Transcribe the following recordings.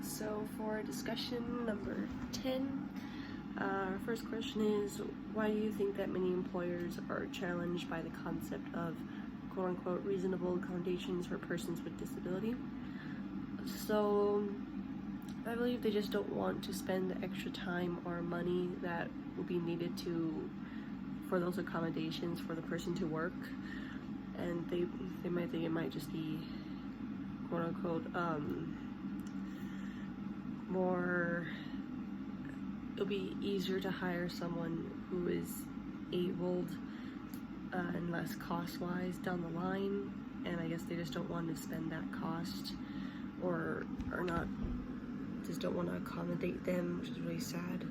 Alright, so for discussion number 10, our first question is, why do you think that many employers are challenged by the concept of quote-unquote reasonable accommodations for persons with disability? So I believe they just don't want to spend the extra time or money that will be needed for those accommodations for the person to work, and they might think it might just be quote-unquote it'll be easier to hire someone who is abled and less cost-wise down the line, and I guess they just don't want to spend that cost or not, just don't want to accommodate them, which is really sad.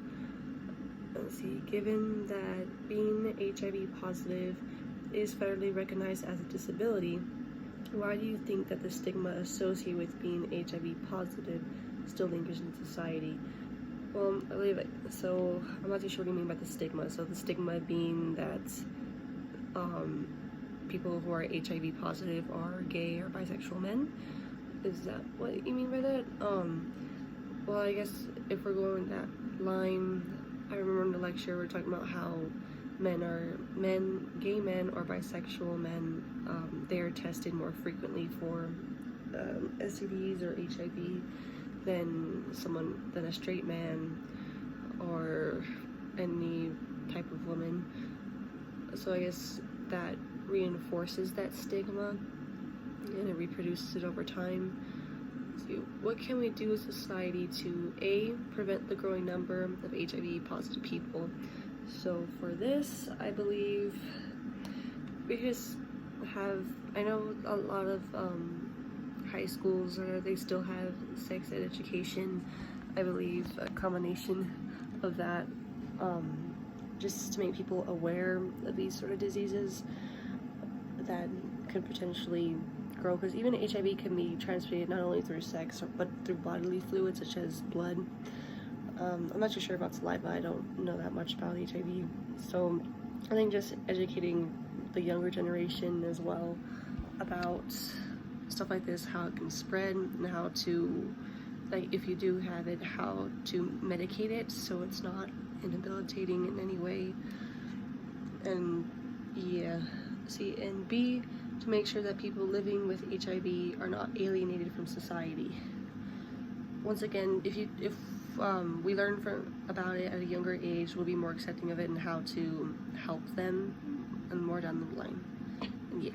Let's see, given that being HIV positive is federally recognized as a disability, why do you think that the stigma associated with being HIV positive still lingers in society? Well, I believe it. So I'm not too sure what you mean by the stigma. So the stigma being that people who are HIV positive are gay or bisexual men. Is that what you mean by that? Well, I guess if we're going that line, I remember in the lecture we were talking about how gay men or bisexual men, they are tested more frequently for STDs or HIV than a straight man or any type of woman. So I guess that reinforces that stigma and it reproduces it over time. So what can we do as a society to A, prevent the growing number of HIV positive people? So for this, I believe we just have, I know a lot of high schools, they still have sex ed education. I believe a combination of that, just to make people aware of these sort of diseases that could potentially grow, because even HIV can be transmitted not only through sex but through bodily fluids such as blood. I'm not too sure about saliva, I don't know that much about HIV, so I think just educating the younger generation as well about stuff like this, how it can spread, and how to, like, if you do have it, how to medicate it so it's not debilitating in any way. And yeah, see, and B, to make sure that people living with HIV are not alienated from society. Once again, if we learn about it at a younger age, we'll be more accepting of it and how to help them and more down the line. And yeah.